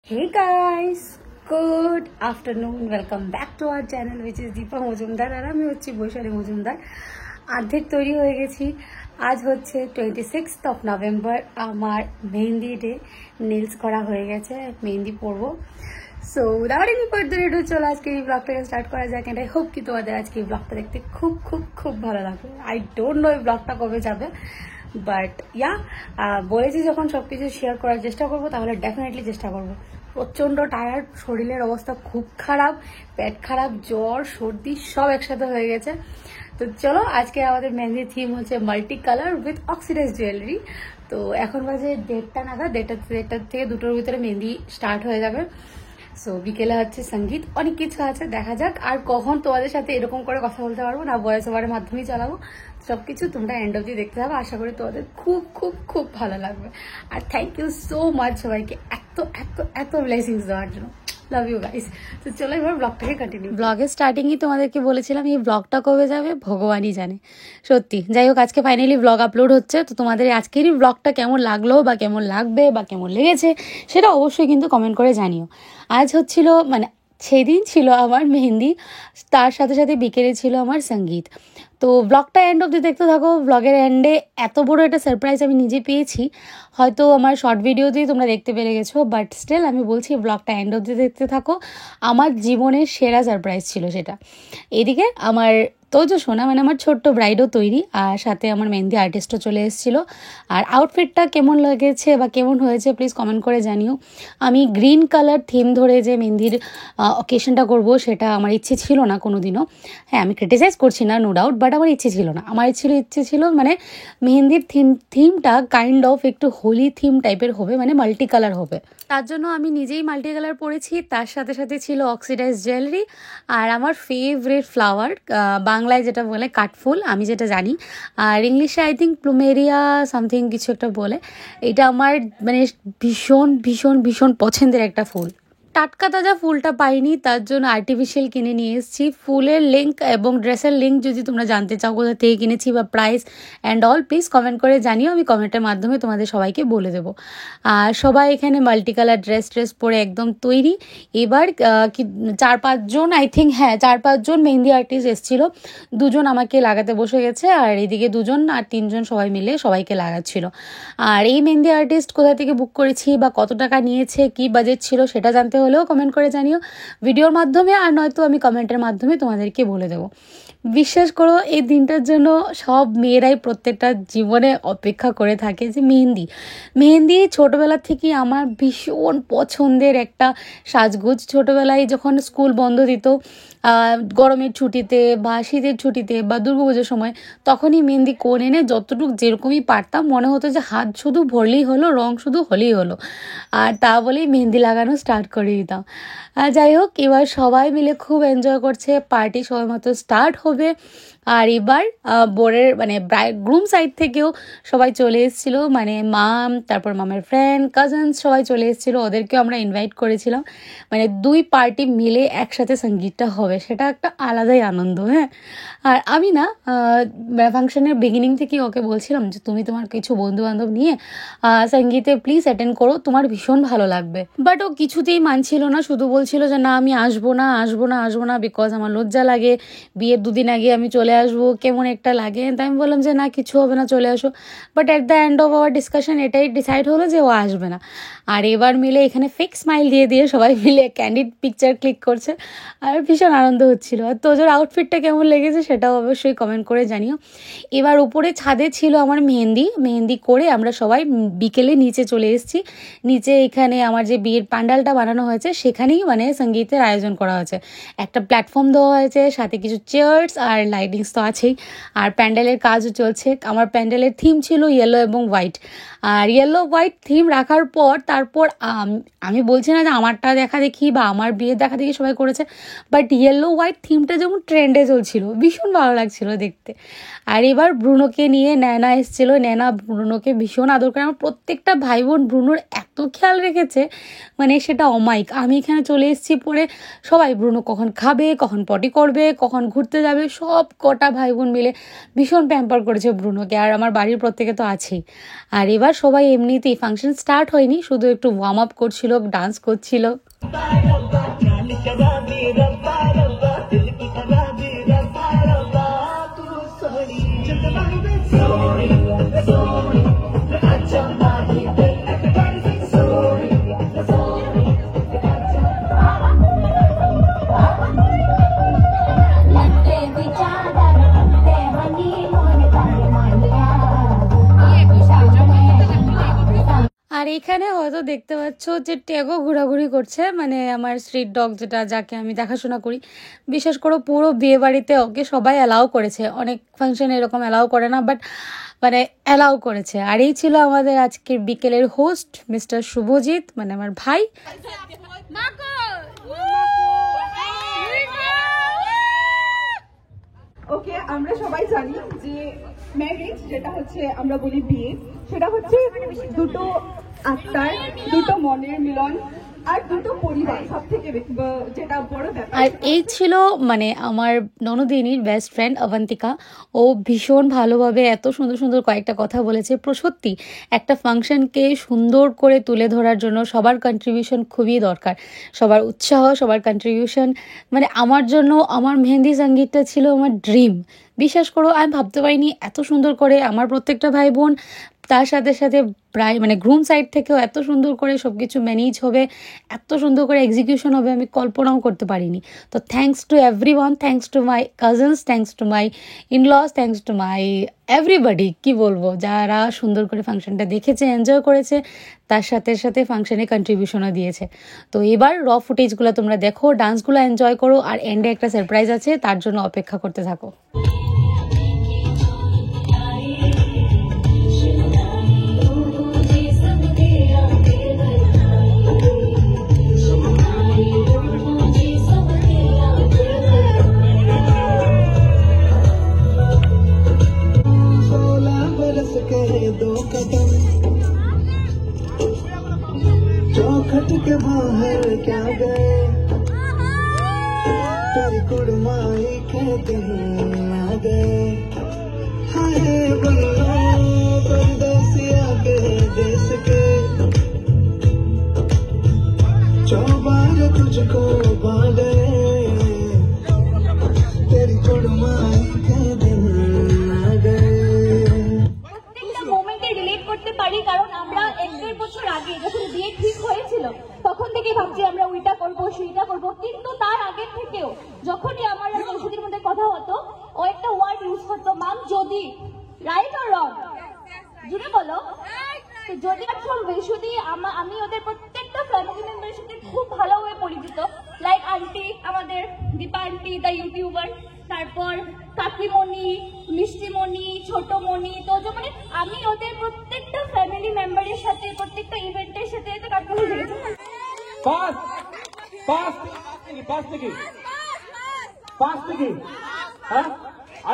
Hey guys, good afternoon. Welcome back to our channel which is Dipa Majumdar আর আমি হচ্ছি বৈশালী মজুমদার। অর্ধেক তৈরি হয়ে গেছি। আজ হচ্ছে 26th of November, আমার মেহেন্দি ডে। নেলস করা হয়ে গেছে, মেহেন্দি পরবো। So without any further edu চলো আজকে এই ব্লগটাকে স্টার্ট করা যাক। এন্ড আই হোপ কি তোমাদের আজকে এই ব্লগটা দেখতে খুব খুব খুব ভালো লাগবে। আই ডোন্ট নো এই ব্লগটা কবে যাবে, বাট ইয়া বলেছি যখন সবকিছু শেয়ার করার চেষ্টা করবো তাহলে ডেফিনেটলি চেষ্টা করবো। প্রচণ্ড টায়ার্ড, শরীরের অবস্থা খুব খারাপ, পেট খারাপ, জ্বর সর্দি সব একসাথে হয়ে গেছে। তো চলো আজকে আমাদের মেহেন্দির থিম হচ্ছে multi colour with oxidise jewellery. তো এখন বাজে 1:30 নাগাদ, 1:30 থেকে 2টোর ভিতরে মেহেন্দি স্টার্ট হয়ে যাবে। সো বিকেলে হচ্ছে সঙ্গীত, অনেক কিছু আছে, দেখা যাক। আর কখন তোমাদের সাথে এরকম করে কথা বলতে পারবো না, ভয়েস ওভারের মাধ্যমেই চালাবো। সবকিছু তোমরা এন্ড অব্দি দেখতে হবে, আশা করি তোমাদের খুব খুব খুব ভালো লাগবে। আর থ্যাংক ইউ সো মাচ সবাইকে এত এত এত ব্লেসিংস দেওয়ার জন্য। Love you guys. তো চলো এবার ব্লগটাকে কন্টিনিউ। ব্লগের স্টার্টিংই তোমাদেরকে বলেছিলাম এই ব্লগটা কবে যাবে ভগবানই জানে, সত্যি। যাই হোক, আজকে ফাইনালি ব্লগ আপলোড হচ্ছে। তো তোমাদের আজকেরই ব্লগটা কেমন লাগলো বা কেমন লাগবে বা কেমন লেগেছে সেটা অবশ্যই কিন্তু কমেন্ট করে জানিও। আজ হচ্ছিল মানে সেদিন ছিল আমার মেহেন্দি, তার সাথে সাথে বিকেলে ছিল আমার সঙ্গীত। তো ব্লগটা এন্ড অবধি দেখতে থাকো। ব্লগের এন্ডে এত বড় একটা সারপ্রাইজ আমি নিজে পেয়েছি, হয়তো আমার শর্ট ভিডিওতেই তোমরা দেখতে পেরে গেছো, বাট স্টিল আমি বলছি ব্লগটা এন্ড অবধি দেখতে থাকো। আমার জীবনের সেরা সারপ্রাইজ ছিল সেটা। এদিকে আমার তোজো সোনা মানে আমার ছোট্ট ব্রাইডও তৈরি, আর সাথে আমার মেহেন্দি আর্টিস্টও চলে এসেছিলো। আর আউটফিটটা কেমন লেগেছে বা কেমন হয়েছে প্লিজ কমেন্ট করে জানিও। আমি গ্রিন কালার থিম ধরে যে মেহেন্দির অকেশনটা করব সেটা আমার ইচ্ছে ছিল না কোনোদিনও। হ্যাঁ, আমি ক্রিটিসাইজ করছি না, নো ডাউট, বাট আমার ইচ্ছে ছিল না। আমার ইচ্ছে ছিল মানে মেহেন্দির থিমটা কাইন্ড অফ একটু হোলি থিম টাইপের হবে, মানে মাল্টি কালার হবে। তার জন্য আমি নিজেই মাল্টি কালার পরেছি, তার সাথে সাথে ছিল অক্সিডাইজ জুয়েলারি আর আমার ফেভারিট ফ্লাওয়ার, বাংলায় যেটা বলে কাঠফুল, আমি যেটা জানি, আর ইংলিশে আই থিঙ্ক প্লুমেরিয়া সামথিং কিছু একটা বলে। এটা আমার মানে ভীষণ ভীষণ ভীষণ পছন্দের একটা ফুল। টাটকা তাজা ফুলটা পাইনি, তার জন্য আর্টিফিশিয়াল কিনে নিয়ে এসেছি। ফুলের লিঙ্ক এবং ড্রেসের লিঙ্ক যদি তোমরা জানতে চাও কোথা থেকে কিনেছি বা price and all, please comment করে জানিও, আমি কমেন্টের মাধ্যমে তোমাদের সবাইকে বলে দেবো। আর সবাই এখানে মাল্টি কালার ড্রেস পরে একদম তৈরি। এবার কি 4-5 জন আই থিঙ্ক, হ্যাঁ 4-5 জন মেহেন্দি আর্টিস্ট এসেছিল। 2 জন আমাকে লাগাতে বসে গেছে, আর এদিকে 2 জন আর 3 জন সবাই মিলে সবাইকে লাগাচ্ছিল। আর এই মেহেন্দি আর্টিস্ট কোথা থেকে বুক করেছি বা কত টাকা নিয়েছে, কি বাজেট ছিল সেটা জানতে হলেও কমেন্ট করে জানিও ভিডিওর মাধ্যমে, আর নয়তো আমি কমেন্টের মাধ্যমে তোমাদেরকে বলে দেবো। বিশ্বাস করো এই দিনটার জন্য সব মেয়েরাই প্রত্যেকটা জীবনে অপেক্ষা করে থাকে, যে মেহেন্দি ছোটোবেলা থেকে আমার ভীষণ পছন্দের একটা সাজগোজ। ছোটোবেলায় যখন স্কুল বন্ধ দিত, গরমের ছুটিতে বা শীতের ছুটিতে বা দুর্গাপুজোর সময়, তখনই মেহেন্দি কোণ এনে যতটুকু যেরকমই পারতাম মনে হতো যে হাত শুধু ভরলেই হলো, রং শুধু হলেই হলো, আর তা বলেই মেহেন্দি লাগানো স্টার্ট করে দিতাম। যাই হোক, এবার সবাই মিলে খুব এনজয় করছে, পার্টি সময় মতো স্টার্ট হবে। আর এবার বোরের মানে গ্রুম সাইড থেকেও সবাই চলে এসেছিলো, মানে মাম, তারপর মামের ফ্রেন্ড, কাজিনস সবাই চলে এসেছিলো, ওদেরকেও আমরা ইনভাইট করেছিলাম। মানে 2 পার্টি মিলে একসাথে সঙ্গীতটা হবে, সেটা একটা আলাদাই আনন্দ। হ্যাঁ, আর আমি না ফাংশনের বিগিনিং থেকে ওকে বলছিলাম যে তুমি তোমার কিছু বন্ধু বান্ধব নিয়ে সঙ্গীতে প্লিজ অ্যাটেন্ড করো, তোমার ভীষণ ভালো লাগবে। বাট ও কিছুতেই মানছিল না, শুধু বলছিল যে না আমি আসবো না বিকজ আমার লজ্জা লাগে, বিয়ের 2 দিন আগে আমি চলে আসবো, কেমন একটা লাগে। তাই আমি বললাম যে না কিছু হবে না, চলে আসো। But at the end of our discussion এটাই ডিসাইড হলো যে ও আসবে না। আর এবার মিলে এখানে ফেক স্মাইল দিয়ে সবাই মিলে ক্যান্ডিড পিকচার ক্লিক করছে, আর ভীষণ আনন্দ হচ্ছিল। আর তোজোর আউটফিটটা কেমন লেগেছে সেটাও অবশ্যই কমেন্ট করে জানিও। এবার উপরে ছাদে ছিল আমার মেহেন্দি করে আমরা সবাই বিকেলে নিচে চলে এসেছি। নিচে এখানে আমার যে বিয়ের প্যান্ডেলটা বানানো হয়েছে সেখানেই মানে সঙ্গীতের আয়োজন করা হয়েছে। একটা প্ল্যাটফর্ম দেওয়া হয়েছে, সাথে কিছু চেয়ার্স আর লাইটিংস তো আছেই, আর প্যান্ডেলের কাজও চলছে। আমার প্যান্ডেলের থিম ছিল ইয়েলো এবং হোয়াইট, আর ইয়েলো হোয়াইট থিম রাখার পর তারপর আমি বলছি না যে আমারটা দেখা দেখি বা আমার বিয়ের দেখা দেখি সবাই করেছে, বাট ইয়েলো হোয়াইট থিমটা যেমন ট্রেন্ডে চলছিল, ভীষণ ভালো লাগছিল দেখতে। আর এবার ব্রুনোকে নিয়ে ন্যানা এসেছিলো, ন্যানা ব্রুনোকে ভীষণ আদর করে। আমার প্রত্যেকটা ভাই বোন ব্রুনোর এত খেয়াল রেখেছে, মানে সেটা অমায়িক। আমি এখানে চলে এসেছি পরে সবাই ব্রুনো কখন খাবে, কখন পটি করবে, কখন ঘুরতে যাবে, সব কটা ভাই বোন মিলে ভীষণ প্যাম্পার করেছে ব্রুনোকে, আর আমার বাড়ির প্রত্যেকে তো আছেই। আর এবার সবাই এমনিতেই, ফাংশন স্টার্ট হয়নি, শুধু একটু ওয়ার্ম আপ করছিল, ডান্স করছিল। আর এখানে হয়তো দেখতে পাচ্ছ যে ট্যাগও ঘোরাঘুরি করছে, মানে আমার স্ট্রিট ডগ যেটা, যাকে আমি দেখাশোনা করি। বিশেষ করে পুরো বিয়ে বাড়িতে ওকে সবাই অ্যালাউ করেছে, অনেক ফাংশন এরকম অ্যালাউ করে না, বাট মানে অ্যালাউ করেছে। আর এই ছিল আমাদের আজকের বিকেলের হোস্ট মিস্টার শুভজিৎ, মানে আমার ভাই। ওকে, আমরা সবাই জানি যে ম্যারেজ যেটা হচ্ছে আমরা বলি বিয়ে, সেটা হচ্ছে দুটো আত্মার, দুটো মনের মিলন আর দুটো পরিবার, সব থেকে যেটা বড় ব্যাপার। আর এই ছিল মানে আমার ননদিনীর বেস্ট ফ্রেন্ড অবন্তিকা। ও ভীষণ ভালোভাবে এত সুন্দর সুন্দর কয়েকটা কথা বলেছে। সত্যি একটা ফাংশনকে সুন্দর করে তুলে ধরার জন্য সবার কন্ট্রিবিউশন খুবই দরকার, সবার উৎসাহ, সবার কন্ট্রিবিউশন। মানে আমার জন্য আমার মেহেন্দি সঙ্গীতটা ছিল আমার ড্রিম। বিশ্বাস করো, আমি ভাবতে পারিনি এত সুন্দর করে আমার প্রত্যেকটা ভাই বোন, তার সাথে সাথে প্রায় মানে গ্রুম সাইড থেকেও এত সুন্দর করে সব কিছু ম্যানেজ হবে, এত সুন্দর করে এক্সিকিউশন হবে, আমি কল্পনাও করতে পারিনি। তো thanks to everyone, thanks to my cousins, thanks to my in-laws, thanks to my everybody. কি বলবো, যারা সুন্দর করে ফাংশনটা দেখেছে, এনজয় করেছে, তার সাথে সাথে ফাংশনে কন্ট্রিবিউশনও দিয়েছে। তো এবার র ফুটেজগুলো তোমরা দেখো, ডান্সগুলো এনজয় করো, আর এন্ডে একটা সারপ্রাইজ আছে, তার জন্য অপেক্ষা করতে থাকো। चौखट के बाहर क्या गए, तेरी कुड़माई के दिन आ गए। हाय बल्लो परदेसी आगे देश के, चौबार तुझको बांधे, तेरी कुड़माई के दिन आ गए। করতে পারি, কারণ আমরা 1-1.5 বছর আগে যখন বিয়ে ঠিক হয়েছিল তখন থেকে ভাবছি আমরা ওইটা করবো সেইটা করবো, কিন্তু তার আগে থেকেও যখনই আমার আর ঔষধির মধ্যে কথা হতো, ও একটা ওয়ার্ড ইউজ করতো, মাম যদি, রাইট অর রং, জুড়ে বলো। তো যদি চলবে শুধু আমি ওদের প্রত্যেকটা ফ্যামিলি মেম্বারের সাথে খুব ভালোভাবে পরিচিত, লাইক আন্টি, আমাদের দীপা আন্টি দ্য ইউটিউবার, তারপর কাকিমণি, মিষ্টিমণি, ছোটমণি। তো মানে আমি ওদের প্রত্যেকটা ফ্যামিলি মেম্বারের সাথে প্রত্যেকটা ইভেন্টের সাথে কাটতে হয়ে গেছে।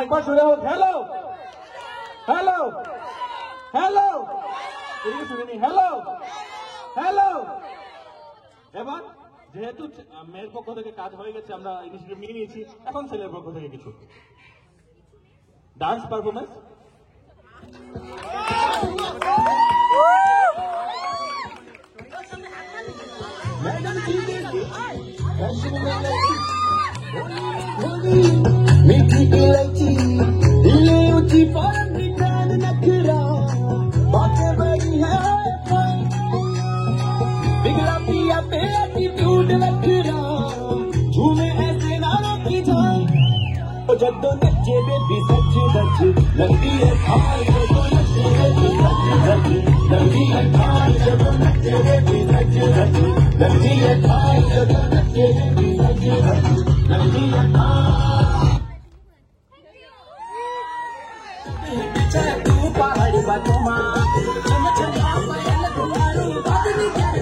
একবার শুনে হোক, হ্যালো হ্যালো হ্যালো, শুনিনি, হ্যালো হ্যালো। এবার যেহেতু মেয়ের পক্ষ থেকে কাজ হয়ে গেছে, আমরা ইনিশিয়েটিভ নিয়ে নিয়েছি, এখন ছেলের পক্ষ থেকে কিছু ডান্স পারফরমেন্স। मीठी इलायची दिले ऊंची फौरन निकाल नखरा, बातें बड़ी है बिगला पिया पे एटीट्यूड रखना, झूमे ऐसे नारों की झाल, जब नच्चे बेबी सच सच लगती है खाल, जब नच्चे बेबी सच सच लगती है खाल, जब नच्चे बेबी सच सच लगती है खाल, जब नच्चे बेबी सच सच लगती है खाल। तू पहाड़ी बातों मां चम चला पायल तुम्हारी बादली कर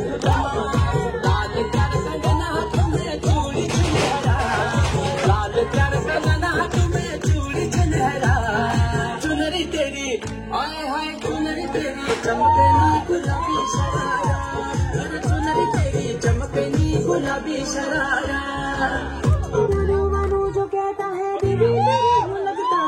लाल कर संगना तुम्हें चूड़ी चुनहरा, लाल कर संगना तुम्हें चूड़ी चुनहरा, चुनरी तेरी आए हाय चुनरी तेरी चमकनी गुलाबी शरारा, चुनरी तेरी चमकनी गुलाबी शरारा। जो कहता है बीबी लगता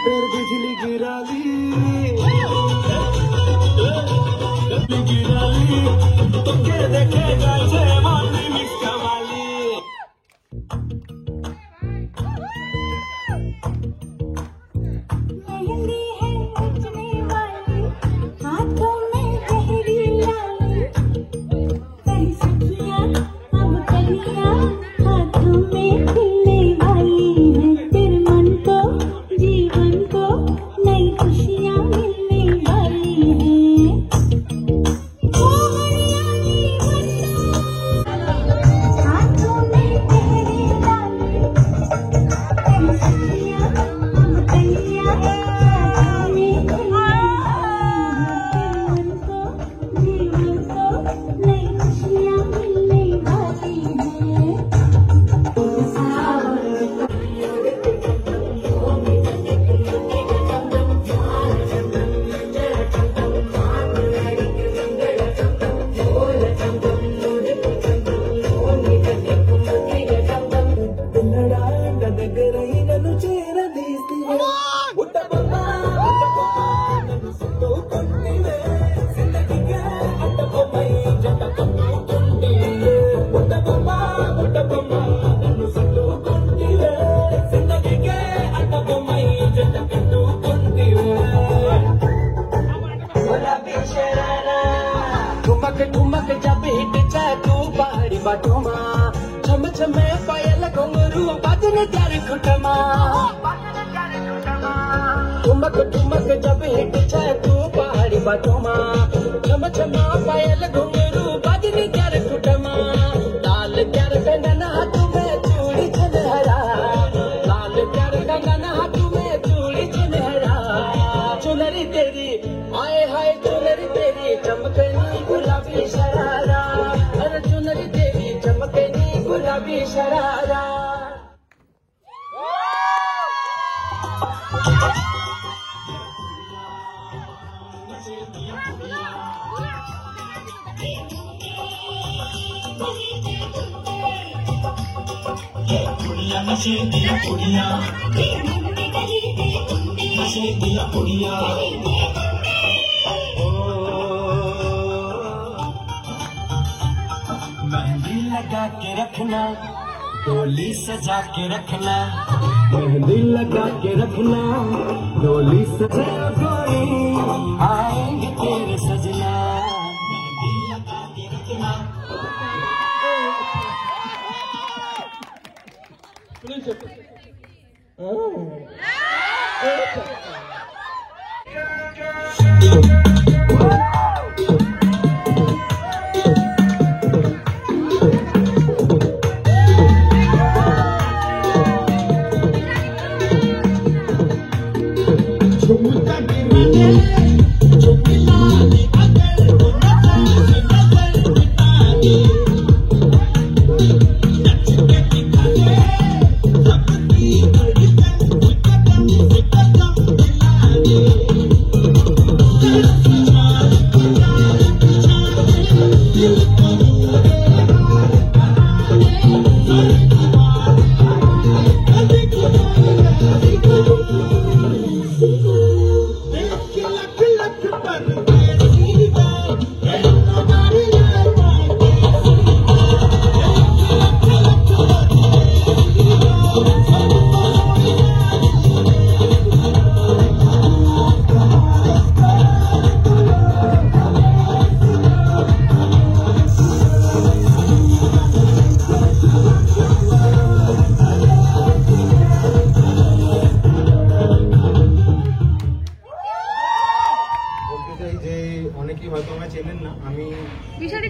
फिर बिजली गिरा ली तुझे देखेगा जयमाली मिक्का वाली मेहंदी है नचने वाली हाथों में गहरी लाली कहीं सखियां अब कलियां हाथों में खिलने वाली है तेरे मन को जीवन को नई खुशियां मिलने वाली है हाथों में गहरी लाली कहीं सखियां अब कलियां हाथों में खिलने वाली है तेरे मन को जीवन को नई खुशियां मिलने वाली है ठुमक ठुमक जब हिट जाए तू पहाड़ी बाटोमा छम छमे पायल घुंघरू बजने तेरे खुटमा ठुमक ठुमक जब हिट जाए तू पहाड़ी बाटोमा छम छमा पायल घुंघरू बजने तेरे खुटमा लाल प्यार कंगन हाथ में चूड़ी छनहरा लाल प्यार कंगन हाथ में चूड़ी छनहरा चुनरी तेरी आए हाय चुनरी तेरी चमकनी गुलाबी शरारा अरे चुनरी तेरी चमकनी गुलाबी शरारा कुड़िया नशे दिया कुड़िया नशे दिया कुड़िया मेहंदी लगा के रखना डोली सजा के रखना मेहंदी लगा के रखना डोली सजा गोरी आएंगे तेरे सजना मेहंदी लगा के रखना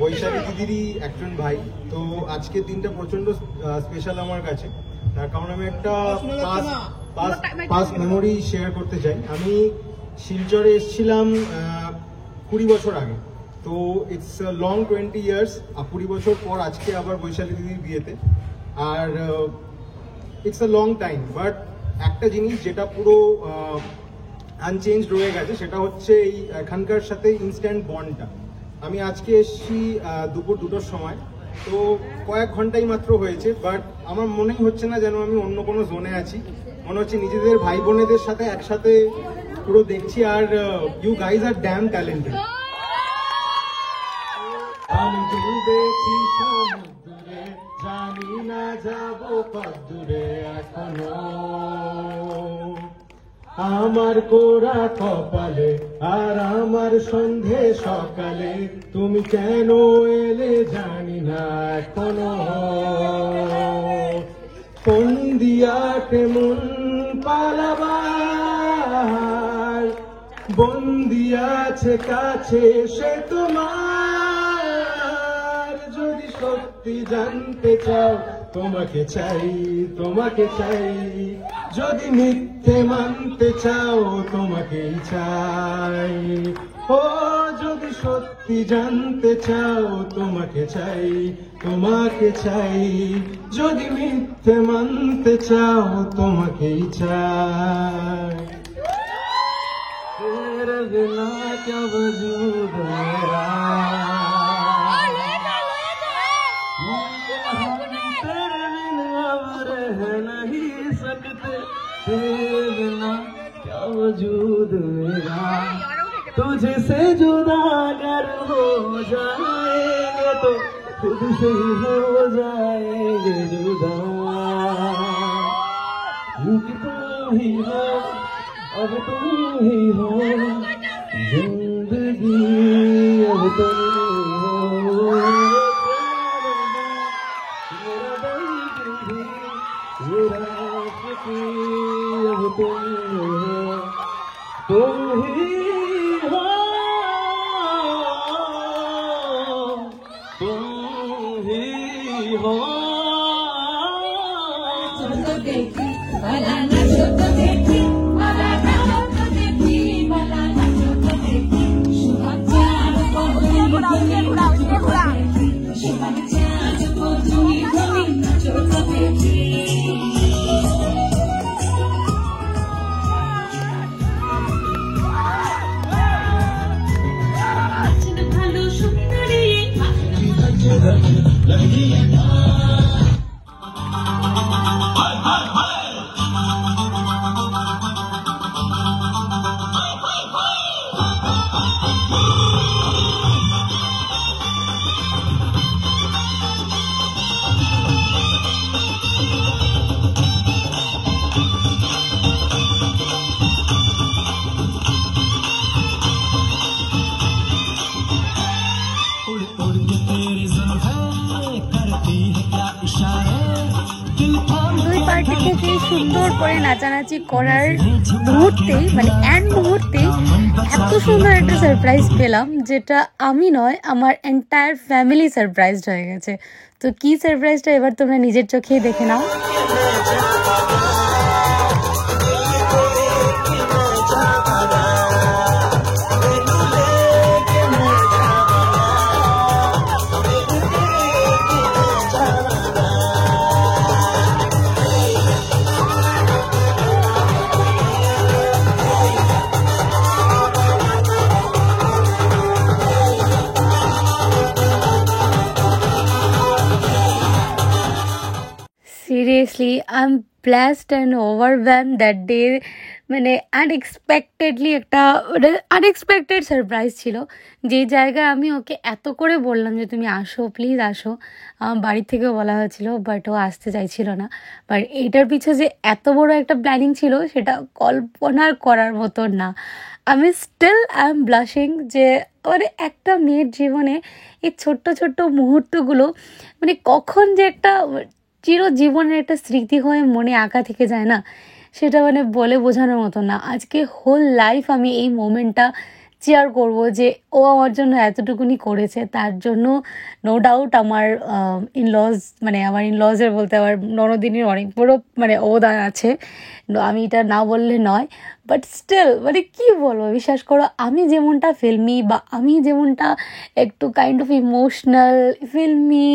বৈশালী দিদিরই একজন ভাই। তো আজকের দিনটা প্রচন্ড স্পেশাল আমার কাছে, তার কারণ আমি একটা পাস্ট মেমোরি শেয়ার করতে চাই। আমি শিলচরে এসেছিলাম 20 বছর আগে, তো ইটস লং 20 ইয়ার্স। 20 বছর পর আজকে আবার বৈশালী দিদির বিয়েতে, আর it's a long time. But একটা জিনিস যেটা পুরো আনচেঞ্জ রয়ে গেছে, সেটা হচ্ছে এই এখানকার সাথে ইনস্ট্যান্ট বন্ডটা। আমি আজকে এসেছি দুপুর 2টোর সময়, তো কয়েক ঘন্টাই মাত্র হয়েছে, বাট আমার মনেই হচ্ছে না যেন আমি অন্য কোনো জোনে আছি। মনে হচ্ছে নিজেদের ভাই বোনেদের সাথে একসাথে পুরো দেখছি। আর you guys are damn talented. আমি ডুবেছি সমুদ্রে, জানি না যাব কত দূরে এখনো। আমার কোরা কপালে আর আমার সন্ধে সকালে তুমি কেন এলে জানি না এখনো। কোন দিয়াতে মন পালাবার বন্দি আছে কাছে সে তোমার। যদি সত্যি জানতে চাও তোমাকে চাই, তোমাকে চাই। যদি মিথ্যে মানতে চাও তোমাকেই চাই। ও যদি সত্যি জানতে চাও তোমাকে চাই, তোমাকে চাই। যদি মিথ্যে মানতে চাও তোমাকেই চাই। तेरे बिना क्या वजूद मेरा, तेरे बिना अब रह नहीं सकते। तेरे बिना क्या वजूद मेरा, तुझसे जुदा अगर हो जाएंगे तो खुद से ही हो जाएंगे जुदा। क्योंकि तुम ही हो, अब तुम ही हो जिंदगी, अब तुम ही हो। मेरा दर्द भी, मेरा खुशी, अब तुम ही हो, तुम ही हो, तुम ही हो। দুই পার্টিকে যে সুন্দর করে নাচানাচি করার মুহূর্তেই মানে মুহূর্তেই এত সুন্দর একটা সারপ্রাইজ পেলাম, যেটা আমি নয় আমার এন্টায়ার ফ্যামিলি সারপ্রাইজড হয়ে গেছে। তো কি সারপ্রাইজটা এবার তোমরা নিজের চোখেই দেখে নাও। Seriously I am blessed and overwhelmed that day. মানে আনএক্সপেক্টেডলি একটা আনএক্সপেক্টেড সারপ্রাইজ ছিল, যেই জায়গায় আমি ওকে এত করে বললাম যে তুমি আসো, প্লিজ আসো। আমার বাড়ির থেকেও বলা হয়েছিল, বাট ও আসতে চাইছিল না। বাট এইটার পিছনে যে এত বড় একটা প্ল্যানিং ছিল সেটা কল্পনা করার মতো না। আমি স্টিল আই এম ব্লাশিং যে মানে একটা মেয়ের জীবনে এই ছোট্ট ছোট্ট মুহূর্তগুলো মানে কখন যে একটা চিরজীবনের একটা স্মৃতি হয়ে মনে আঁকা থেকে যায় না, সেটা মানে বলে বোঝানোর মতো না। আজকে হোল লাইফ আমি এই মোমেন্টটা চেয়ার করব যে ও আমার জন্য এতটুকুনি করেছে। তার জন্য নো ডাউট আমার ইনলজ মানে আমার ইনলজের বলতে আমার ননদিনীর অনেক বড় মানে অবদান আছে, আমি এটা না বললে নয়। বাট স্টিল মানে কী বলবো, বিশ্বাস করো আমি যেমনটা ফিল্মি বা আমি যেমনটা একটু kind of emotional filmy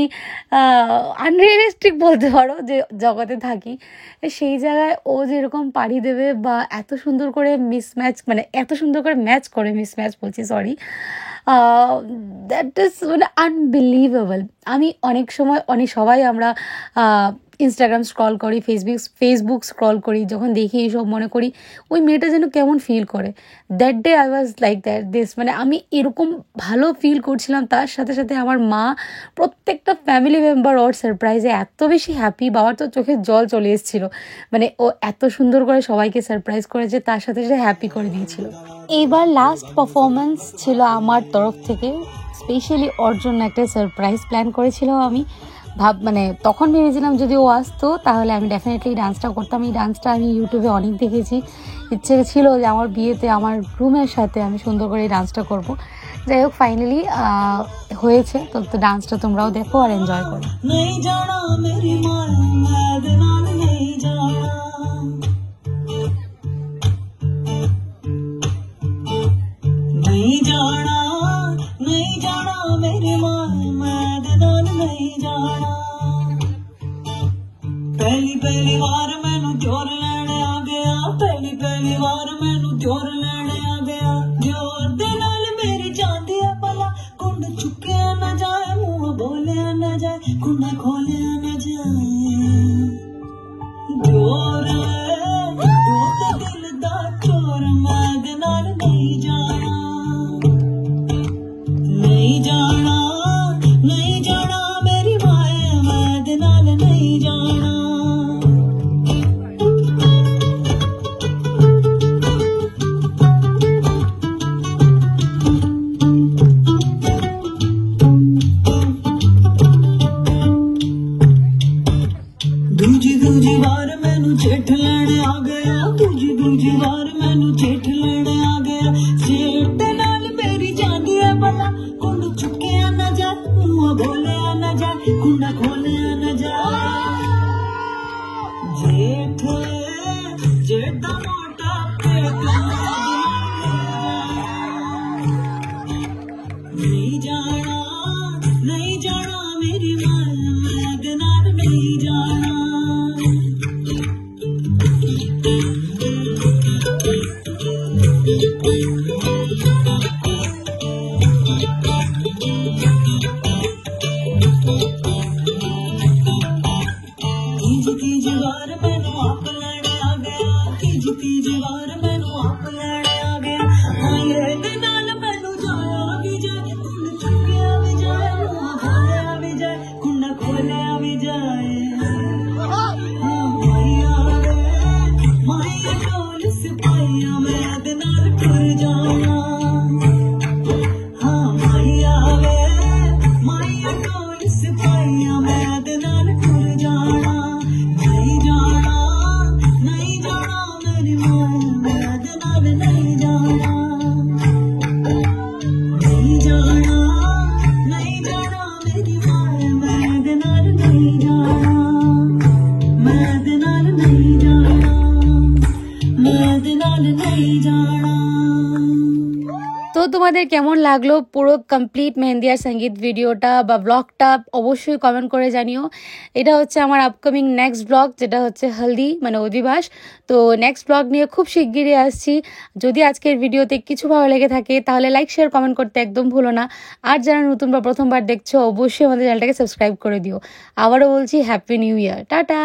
unrealistic বলতে পারো যে জগতে থাকি, সেই জায়গায় ও যেরকম পাড়ি দেবে বা এত সুন্দর করে মিসম্যাচ মানে এত সুন্দর করে ম্যাচ করে, মিসম্যাচ বলছি সরি, দ্যাট ইজ মানে আনবিলিভেবল। আমি অনেক সময় সবাই আমরা ইনস্টাগ্রাম স্ক্রল করি, ফেসবুক স্ক্রল করি, যখন দেখি এইসব মনে করি ওই মেয়েটা যেন কেমন ফিল করে। That day I was like this, মানে আমি এরকম ভালো ফিল করছিলাম। তার সাথে সাথে আমার মা, প্রত্যেকটা ফ্যামিলি মেম্বার ওর সারপ্রাইজে এত বেশি হ্যাপি, বাবার তো চোখে জল চলে এসেছিলো। মানে ও এত সুন্দর করে সবাইকে সারপ্রাইজ করেছে, তার সাথে সাথে হ্যাপি করে দিয়েছিল। এইবার লাস্ট পারফরমেন্স ছিল আমার তরফ থেকে, স্পেশালি ওর জন্য একটা সারপ্রাইজ প্ল্যান করেছিলাম আমি। মানে তখন ভেবেছিলাম যদি ও আসতো তাহলে আমি ডেফিনেটলি ডান্সটা করতাম। এই ডান্সটা আমি ইউটিউবে অনেক দেখেছি, ইচ্ছে ছিল যে আমার বিয়েতে আমার গ্রুমের সাথে আমি সুন্দর করে এই ডান্সটা করব। যাই হোক, ফাইনালি হয়েছে। তো ডান্সটা তোমরাও দেখো আর এনজয় করো। पहली बार मैनू जोर लैने आ गया, पहली बार मैनू जोर लैने आ गया। जोर दे नाल मेरी जांदी है भला, कुंड चुक्या न जाए, मुंह बोलिया न जाए, कुंड खोलिया न जाए। जोर दिल दा चोर, मैं दे नाल नहीं जाना, नहीं जाना, नहीं जाना मेरी माए, मैं दे नाल नहीं जाना। दूजी बार मैनू चिठ लेने आ गया, दूजी बार मैनू चिठ लेने आ गया। सेठ नाल मेरी जांदी है भला, कुंड चुक्या न जाए, मुंह बोलिया न जाए, कुंड खोलिया न जाए। जेठ दा मोटा पेट, नहीं जाना, नहीं जाना मेरी मां, मैं दे नाल नहीं जाना। तीजी बार मैनू आप लैने आ गया, तीजी बार मैनू आप लैने आ गया। हाय दे नाल मैनू जाया भी जाए, कुंड चुक्या भी जाए, मुंह खोलिया भी जाए, कुंड खोलिया भी जाए। माया टोल सिपाहिया, मैं दे नाल टुर जाना। हाँ माया टोल सिपाहिया, मैं दे नाल टुर जाना। नहीं जाना, नहीं जाना मेरी मां, मैं दे नाल नहीं जाना, नहीं जाना, नहीं जाना मेरी मां, मैं दे नाल नहीं जाना, मैं दे नाल नहीं जाना, मैं दे नाल नहीं जाना। তো তোমাদের কেমন লাগলো পুরো কমপ্লিট মেহেন্দি আর সঙ্গীত ভিডিওটা বা ব্লগটা অবশ্যই কমেন্ট করে জানিও। এটা হচ্ছে আমার আপকামিং নেক্সট ব্লগ, যেটা হচ্ছে হলদি মানে অধিবাস। তো নেক্সট ব্লগ নিয়ে খুব শিগগিরই আসছি। যদি আজকের ভিডিওতে কিছু ভালো লেগে থাকে তাহলে লাইক শেয়ার কমেন্ট করতে একদম ভুলো না। আর যারা নতুন বা প্রথমবার দেখছো অবশ্যই আমাদের চ্যানেলটাকে সাবস্ক্রাইব করে দিও। আবারও বলছি হ্যাপি নিউ ইয়ার, টাটা।